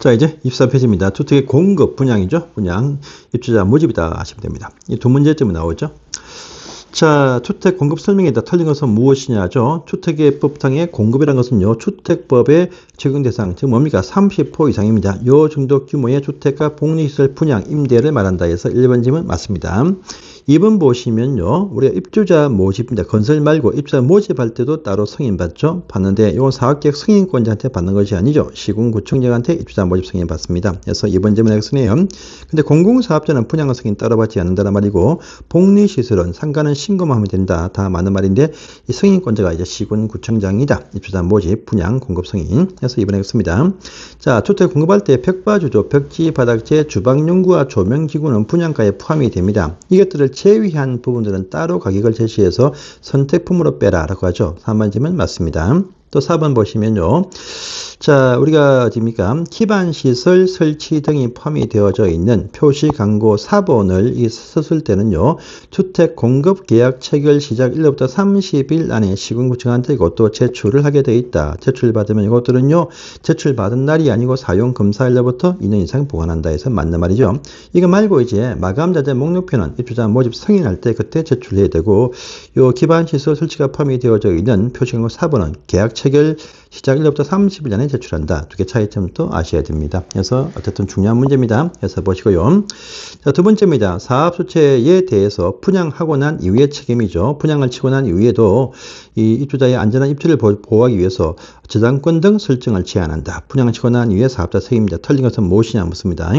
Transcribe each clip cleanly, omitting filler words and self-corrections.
자, 이제 24페이지입니다. 주택의 공급, 분양이죠. 분양, 입주자 모집이다 하시면 됩니다. 이 두 문제점이 나오죠. 자, 주택 공급 설명에다 틀린 것은 무엇이냐죠. 주택의 법상의 공급이라는 것은요, 주택법의 적용 대상, 즉 뭡니까? 30호 이상입니다. 요 정도 규모의 주택과 복리시설 분양, 임대를 말한다 해서 1번 질문 맞습니다. 2번 보시면요, 우리가 입주자 모집입니다. 건설 말고 입주자 모집할 때도 따로 승인 받죠. 받는데 이건 사업계획 승인권자한테 받는 것이 아니죠. 시군구청장한테 입주자 모집 승인 받습니다. 그래서 2번 질문에 쓰네요. 근데 공공사업자는 분양 승인 따로 받지 않는다는 말이고, 복리시설은 상가는 신고만 하면 된다. 다 맞는 말인데, 이 승인권자가 이제 시군구청장이다. 입주자 모집, 분양, 공급 승인. 그래서 2번에 씁니다. 자, 주택 공급할 때 벽바주조, 벽지, 바닥재, 주방용구와 조명기구는 분양가에 포함이 됩니다. 이것들을 제외한 부분들은 따로 가격을 제시해서 선택품으로 빼라라고 하죠. 3번 질문 맞습니다. 또 4번 보시면요. 자, 우리가 어디입니까? 기반시설 설치 등이 포함이 되어져 있는 표시 광고 4번을 썼을 때는요, 주택 공급 계약 체결 시작 1일부터 30일 안에 시군구청한테 이것도 제출을 하게 되어 있다. 제출받으면 이것들은요, 제출받은 날이 아니고 사용 검사일로부터 2년 이상 보관한다 해서 맞는 말이죠. 이거 말고 이제 마감자재 목록표는 입주자 모집 승인할 때 그때 제출해야 되고, 요 기반시설 설치가 포함이 되어져 있는 표시 광고 4번은 계약 체결 시작 1일부터 30일 안에 제출한다. 두 개 차이점도 아셔야 됩니다. 그래서 어쨌든 중요한 문제입니다. 그래서 보시고요. 자, 두 번째입니다. 사업주체에 대해서 분양하고 난 이후의 책임이죠. 분양을 치고 난 이후에도 이 입주자의 안전한 입주를 보호하기 위해서 저당권 등 설정을 제한한다. 분양을 치고 난 이후에 사업자 책임입니다. 틀린 것은 무엇이냐 묻습니다.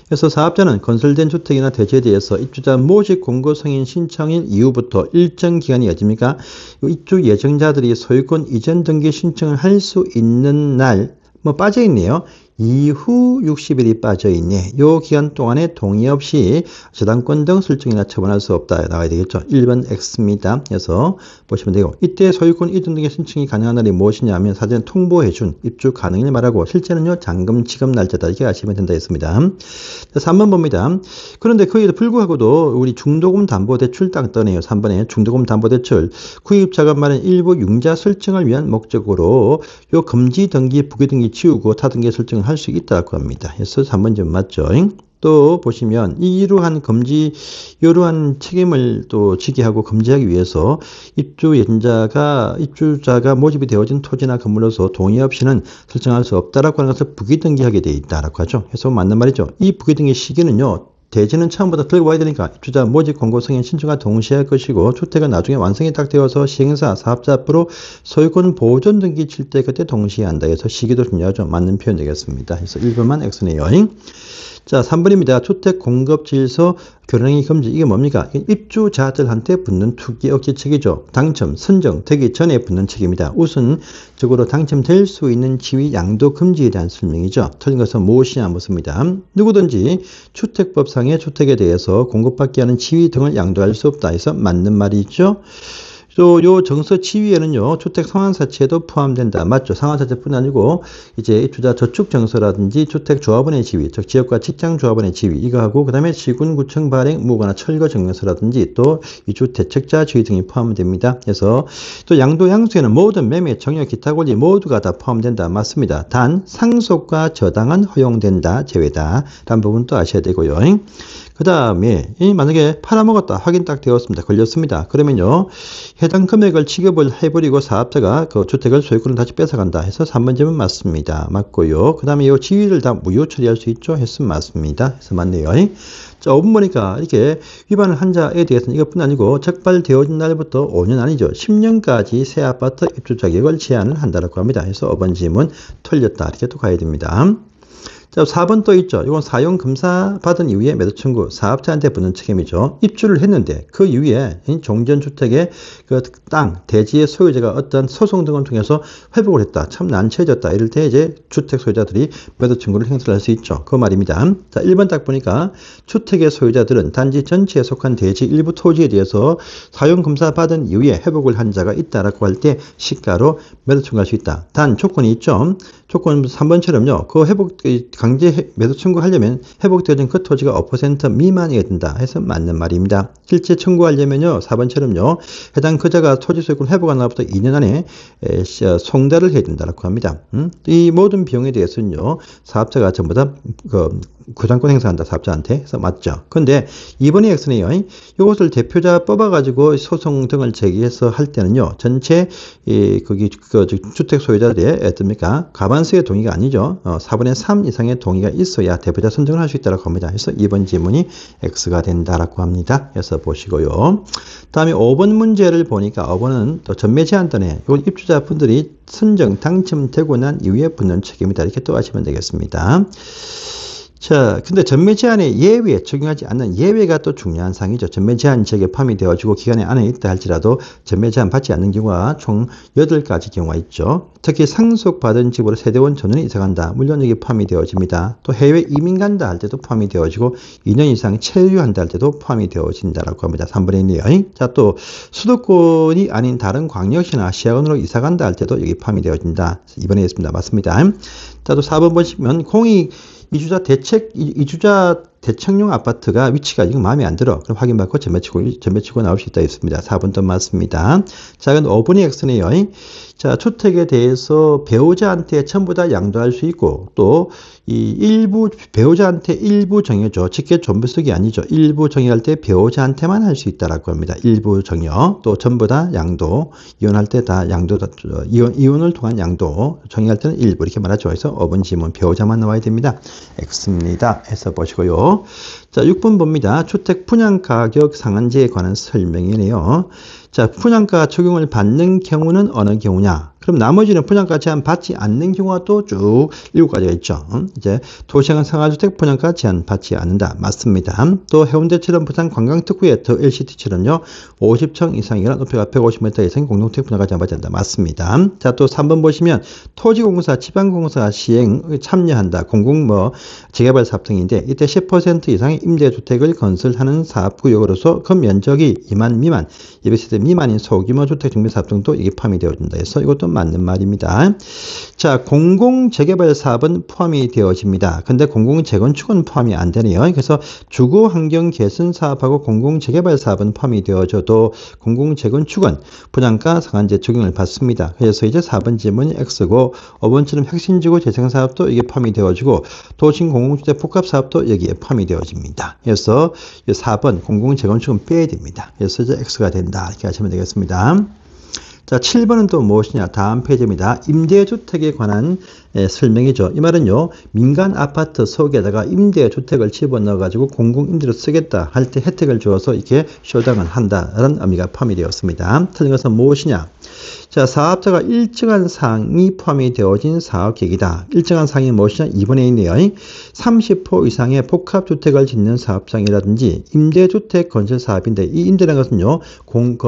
그래서 사업자는 건설된 주택이나 대지에 대해서 입주자 모집 공고 승인 신청일 이후부터 일정 기간이 어딥니까? 입주 예정자들이 소유권 이전 등기 신청을 할 수 있는 날, 빠져 있네요. 이후 60일이 빠져 있네. 요 기간 동안에 동의 없이 저당권 등 설정이나 처분할 수 없다. 나와야 되겠죠. 1번 X입니다. 그래서 보시면 되고, 이때 소유권 이전 등의 신청이 가능한 날이 무엇이냐 하면 사전 통보해준 입주 가능일 말하고, 실제는요, 잔금 지급 날짜다. 이렇게 아시면 된다 했습니다. 3번 봅니다. 그런데 그에도 불구하고도 우리 중도금 담보대출 딱 떠네요. 3번에 중도금 담보대출. 구입자가 말한 일부 융자 설정을 위한 목적으로 요 금지 등기, 부기 등기 지우고 타 등기 설정을 할 수 있다고 합니다. 그래서 3번 좀 맞죠. 또 보시면 이러한 책임을 또 지게 하고 금지하기 위해서 입주자가 모집이 되어진 토지나 건물로서 동의 없이는 설정할 수 없다라고 하는 것을 부기등기하게 되어 있다라고 하죠. 그래서 맞는 말이죠. 이 부기등기 시기는요, 대지는 처음부터 들고 와야 되니까 입주자 모집 공고 승인 신청과 동시에 할 것이고, 주택은 나중에 완성이 딱 되어서 시행사, 사업자 앞으로 소유권 보존 등기 칠 때 그때 동시에 한다 해서 시기도 중요하죠. 맞는 표현 되겠습니다. 그래서 1번만 X네요. 자, 3번입니다. 주택 공급 질서 교량이 금지. 이게 뭡니까? 입주자들한테 붙는 투기 억지책이죠. 당첨, 선정, 되기 전에 붙는 책입니다. 우선적으로 당첨될 수 있는 지위 양도 금지에 대한 설명이죠. 틀린 것은 무엇이냐 묻습니다. 누구든지 주택법상의 주택에 대해서 공급받게 하는 지위 등을 양도할 수 없다 해서 맞는 말이죠. 또 요 정서 지위에는요, 주택 상환사채도 포함된다. 맞죠? 상환사채뿐 아니고 이제 입주자 저축 정서라든지 주택 조합원의 지위, 즉 지역과 직장 조합원의 지위 이거 하고, 그다음에 시군구청 발행 무거나 철거 증명서라든지 또 이주 대책자 지위 등이 포함됩니다. 그래서 또 양도 양수에는 모든 매매, 청약, 기타 권리 모두가 다 포함된다. 맞습니다. 단 상속과 저당은 허용된다. 제외다. 라는 부분도 아셔야 되고요. 그 다음에 만약에 팔아먹었다 확인 딱 되었습니다. 걸렸습니다. 그러면요, 해당 금액을 지급을 해버리고 사업자가 그 주택을 소유권을 다시 뺏어간다 해서 3번 점은 맞습니다. 맞고요. 그 다음에 이 지위를 다 무효 처리할 수 있죠. 했으면 맞습니다. 해서 맞네요. 자, 5번 보니까 이렇게 위반을 한 자에 대해서는 이것뿐 아니고 적발되어진 날부터 5년 아니죠. 10년까지 새 아파트 입주 자격을 제한을 한다고 합니다. 그래서 5번 질문 틀렸다. 이렇게 또 가야 됩니다. 자, 4번 또 있죠. 이건 사용 검사 받은 이후에 매도 청구, 사업자한테 붙는 책임이죠. 입주를 했는데 그 이후에 종전주택의 그 땅, 대지의 소유자가 어떤 소송 등을 통해서 회복을 했다. 참 난처해졌다. 이럴 때 이제 주택 소유자들이 매도 청구를 행사를 할 수 있죠. 그 말입니다. 자, 1번 딱 보니까 주택의 소유자들은 단지 전체에 속한 대지 일부 토지에 대해서 사용 검사 받은 이후에 회복을 한 자가 있다라고 할 때 시가로 매도 청구할 수 있다. 단 조건이 있죠. 조건 3번처럼요. 그 회복 강제 매도 청구하려면 회복되어진 그 토지가 5% 미만이어야 된다 해서 맞는 말입니다. 실제 청구하려면요 4번처럼요 해당 거자가 토지 소유권 회복한 날부터 2년 안에 송달을 해야 된다고 합니다. 이 모든 비용에 대해서는요 사업자가 전부 다 구상권 행사한다 사업자한테 해서 맞죠. 그런데 이번에 X는요 이것을 대표자 뽑아가지고 소송 등을 제기해서 할 때는요 전체 주택 소유자들의 어떻습니까 과반수의 동의가 아니죠. 4분의 3 이상의 동의가 있어야 대표자 선정을 할 수 있다고 합니다. 그래서 이번 지문이 X가 된다라고 합니다. 그래서 보시고요. 다음에 5번 문제를 보니까 5번은 또 전매 제한단에 입주자분들이 선정 당첨되고 난 이후에 붙는 책임이다 이렇게 또 하시면 되겠습니다. 자, 근데 전매 제한의 예외에 적용하지 않는 예외가 또 중요한 사항이죠. 전매 제한 지역에 포함이 되어지고 기간에 안에 있다 할지라도 전매 제한 받지 않는 경우가 총 8가지 경우가 있죠. 특히 상속받은 집으로 세대원 전원이 이사간다. 물론 여기 포함이 되어집니다. 또 해외 이민 간다 할 때도 포함이 되어지고 2년 이상 체류한다 할 때도 포함이 되어진다라고 합니다. 3분의 1이요. 자, 또 수도권이 아닌 다른 광역시나 시야군으로 이사간다 할 때도 여기 포함이 되어진다. 이번에 했습니다. 맞습니다. 자, 또 4번 보시면 공익 이주자 대책용 아파트가 위치가 이거 마음에 안 들어. 그럼 확인받고 전매치고 나올 수 있다 했습니다. 4번도 맞습니다. 자, 그럼 5번이 X네요. 자, 주택에 대해서 배우자한테 전부 다 양도할 수 있고 또 이 일부 배우자한테 일부 정해줘. 직계 전부 쓰기 아니죠. 일부 정의할 때 배우자한테만 할 수 있다라고 합니다. 일부 정여 또 전부 다 양도 이혼할 때 다 양도 이혼을 통한 양도 정의할 때는 일부 이렇게 말하죠. 그래서 5번 지문 배우자만 나와야 됩니다. X입니다. 해서 보시고요. 자, 6번 봅니다. 주택 분양가격 상한제에 관한 설명이네요. 자, 분양가 적용을 받는 경우는 어느 경우냐? 그럼 나머지는 분양가 제한 받지 않는 경우가 또 쭉 7가지가 있죠. 이제 도시형 상하주택 분양가 제한 받지 않는다. 맞습니다. 또 해운대처럼 부산 관광특구의 더 LCT처럼요. 50층 이상이거나 높이가 150m 이상 공동주택 분양가 제한 받지 않는다. 맞습니다. 자, 또 3번 보시면 토지공사, 지방공사 시행 참여한다. 재개발 사업 등인데 이때 10% 이상의 임대주택을 건설하는 사업구역으로서 그 면적이 2만 미만, 200세대 미만인 소규모 주택 정비 사업 등도 이게 포함이 되어진다. 해서 이것도 맞는 말입니다. 자, 공공재개발 사업은 포함이 되어집니다. 근데 공공재건축은 포함이 안 되네요. 그래서 주거환경 개선 사업하고 공공재개발 사업은 포함이 되어져도 공공재건축은 분양가 상한제 적용을 받습니다. 그래서 이제 4번 질문이 X고 5번처럼 혁신지구 재생사업도 이게 포함이 되어지고 도심 공공주택 복합사업도 여기에 포함이 되어집니다. 그래서 4번 공공재건축은 빼야 됩니다. 그래서 이제 X가 된다. 이렇게 하시면 되겠습니다. 자, 7번은 또 무엇이냐? 다음 페이지입니다. 임대주택에 관한 설명이죠. 이 말은요, 민간 아파트 속에다가 임대주택을 집어넣어가지고 공공임대로 쓰겠다 할 때 혜택을 주어서 이렇게 쇼당을 한다라는 의미가 포함이 되었습니다. 틀린 것은 무엇이냐? 자, 사업자가 일정한 사항이 포함이 되어진 사업계획이다. 일정한 사항이 무엇이냐? 2번에 있네요. 30호 이상의 복합주택을 짓는 사업장이라든지 임대주택 건설 사업인데 이 임대라는 것은요,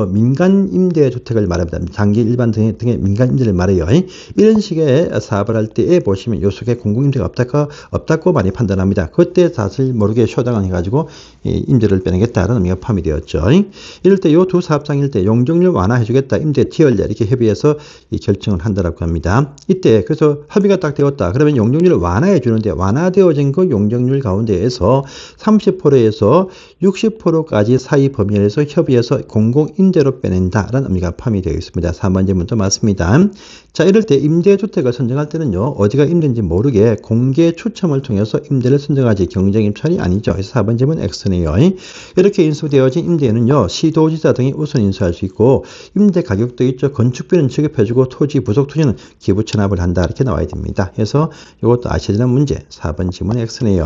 민간 임대주택을 말합니다. 장기 일반 등의 민간 임대를 말해요. 이런 식의 사업을 할 때에 보시면 요 속에 공공임대가 없다고 많이 판단합니다. 그때 사실 모르게 쇼당을 해가지고 임대를 빼내겠다는 의미가 포함이 되었죠. 이럴 때 요 두 사업장일 때 용적률 완화해주겠다. 임대 티얼려 이렇게 협의해서 결정을 한다라고 합니다. 이때 그래서 합의가 딱 되었다. 그러면 용적률을 완화해 주는데 완화되어진 그 용적률 가운데에서 30%에서 60%까지 사이 범위에서 협의해서 공공임대로 빼낸다라는 의미가 포함이 되어 있습니다. 3번 질문도 맞습니다. 자, 이럴 때 임대주택을 선정할 때는요, 어디가 임대인지 모르게 공개 추첨을 통해서 임대를 선정하지 경쟁 입찰이 아니죠. 그래서 4번 질문 X네요. 이렇게 인수되어진 임대인은요, 시도지사 등이 우선 인수할 수 있고 임대 가격도 있죠. 건축비는 지급해주고 토지 부속 토지는 기부 체납을 한다. 이렇게 나와야 됩니다. 그래서 이것도 아셔야 되는 문제. 4번 질문 X네요.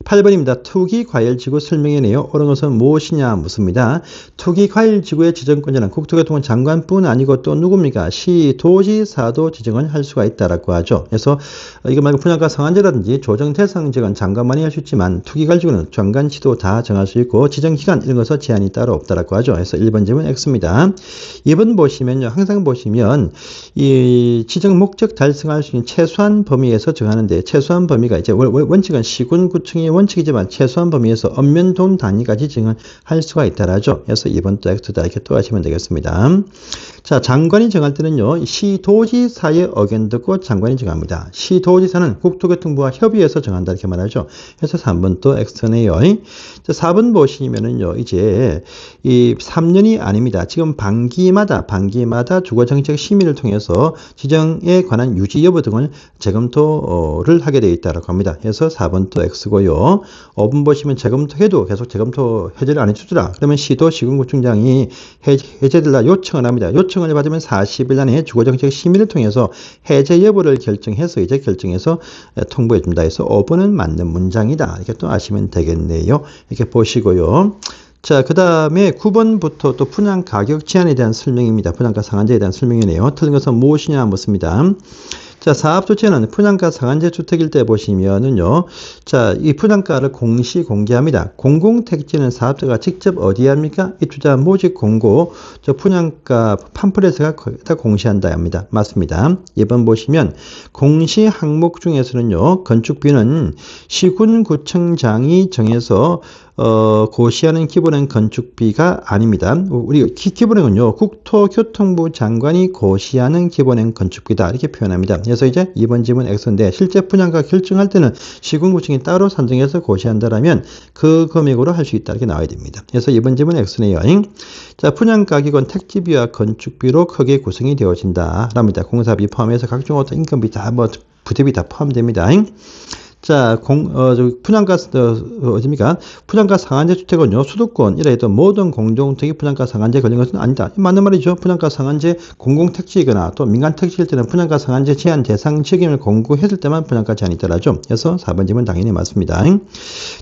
8번입니다. 투기과열지구 설명이네요. 옳은 것은 무엇이냐 묻습니다. 투기과열지구의 지정권자는 국토교통부 장관뿐 아니고 또 누굽니까? 시도지사도 지정을 할 수가 있다라고 하죠. 그래서 이거 말고 분양가 상한제라든지 조정 대상 지정은 장관만이 할 수 있지만 투기과열지구는 장관, 시도 다 정할 수 있고 지정기간 이런 것은 제한이 따로 없다라고 하죠. 그래서 1번 질문 X입니다. 2번 보시면요. 항상 보시면 이 지정 목적 달성할 수 있는 최소한 범위에서 정하는데 최소한 범위가 이제 원칙은 시군, 구청이 당연히 원칙이지만 최소한 범위에서 엄면 돈 단위까지 정할 수가 있다라죠. 그래서 2번 또 X다 이렇게 또 하시면 되겠습니다. 자, 장관이 정할 때는요, 시도지사의 의견 듣고 장관이 정합니다. 시도지사는 국토교통부와 협의해서 정한다 이렇게 말하죠. 그래서 3번 또 X네요. 자, 4번 보시면은요, 이제 이 3년이 아닙니다. 지금 반기마다 주거정책 심의를 통해서 지정에 관한 유지 여부 등을 재검토를 하게 되어 있다고 합니다. 그래서 4번 또 X고요. 5번 보시면 재검토해도 계속 재검토 해제를 안 해주더라. 그러면 시도 시군구청장이 해제될라 요청을 합니다. 요청을 받으면 40일 안에 주거정책 심의를 통해서 해제 여부를 결정해서 통보해 준다 해서 5번은 맞는 문장이다. 이렇게 또 아시면 되겠네요. 이렇게 보시고요. 자, 그 다음에 9번부터 또 분양 가격 제한에 대한 설명입니다. 분양가 상한제에 대한 설명이네요. 틀린 것은 무엇이냐 묻습니다. 자, 사업조치는 분양가 상한제 주택일 때 보시면은요, 자, 이 분양가를 공시 공개합니다. 공공택지는 사업자가 직접 어디에 합니까? 입주자 모집 공고, 분양가 팜플렛을 다 공시한다 합니다. 맞습니다. 2번 보시면 공시 항목 중에서는요, 건축비는 시군구청장이 정해서 고시하는 기본은 건축비가 아닙니다. 우리 기본은요, 국토교통부 장관이 고시하는 기본은 건축비다 이렇게 표현합니다. 그래서 이제 2번 질문 X인데 실제 분양가 결정할 때는 시군구청이 따로 산정해서 고시한다라면 그 금액으로 할 수 있다 이렇게 나와야 됩니다. 그래서 2번 질문 X네요. 자, 분양가격은 택지비와 건축비로 크게 구성이 되어진다 랍니다. 공사비 포함해서 각종 어떤 인건비 다 부대비 다 포함됩니다. 자, 분양가, 어딥니까? 분양가 상한제 주택은요, 수도권, 이래도 모든 공동택이 분양가 상한제 걸린 것은 아니다. 맞는 말이죠. 분양가 상한제 공공택지이거나 또 민간택지일 때는 분양가 상한제 제한 대상 책임을 공고했을 때만 분양가 제한이 있더라죠. 그래서 4번 질문 당연히 맞습니다.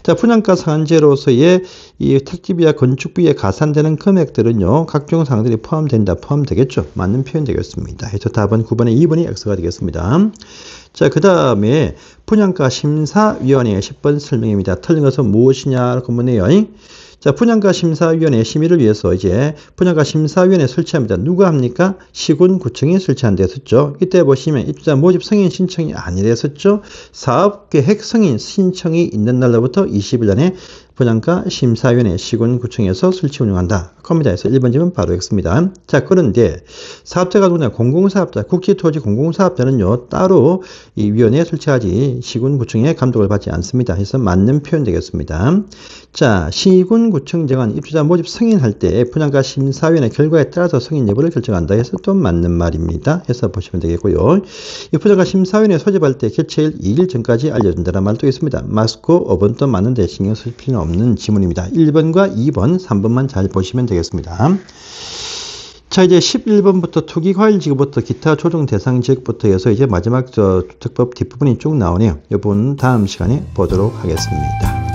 자, 분양가 상한제로서의 이 택지비와 건축비에 가산되는 금액들은요, 각종 사항들이 포함되겠죠. 맞는 표현 되겠습니다. 그래서 답은 9번에 2번이 X가 되겠습니다. 자, 그 다음에 분양가 심사위원회 10번 설명입니다. 틀린 것은 무엇이냐고 묻네요. 자, 분양가 심사위원회 심의를 위해서 이제 분양가 심사위원회 설치합니다. 누가 합니까? 시군구청이 설치한 데 했었죠. 이때 보시면 입주자 모집 승인 신청이 아니라 했었죠. 사업계획 승인 신청이 있는 날로부터 20일 안에 분양가 심사위원회 시군구청에서 설치 운영한다. 겁니다. 그래서 1번 질문 바로 X입니다. 자, 그런데 사업자가 누구냐? 공공사업자, 국지토지 공공사업자는요, 따로 이 위원회에 설치하지 시군구청의 감독을 받지 않습니다. 그래서 맞는 표현 되겠습니다. 자, 시군구청장은 입주자 모집 승인할 때 분양가 심사위원회 결과에 따라서 승인 여부를 결정한다 해서 또 맞는 말입니다. 해서 보시면 되겠고요. 이 분양가 심사위원회 소집할 때 개최일 2일 전까지 알려준다는 말도 있습니다. 맞고 5번 또 맞는데 신경 쓸 필요는 없는 지문입니다. 1번과 2번, 3번만 잘 보시면 되겠습니다. 자, 이제 11번부터 투기과일 지구부터 기타 조정 대상 지역부터 해서 이제 마지막 주택법 뒷부분이 쭉 나오네요. 이 부분 다음 시간에 보도록 하겠습니다.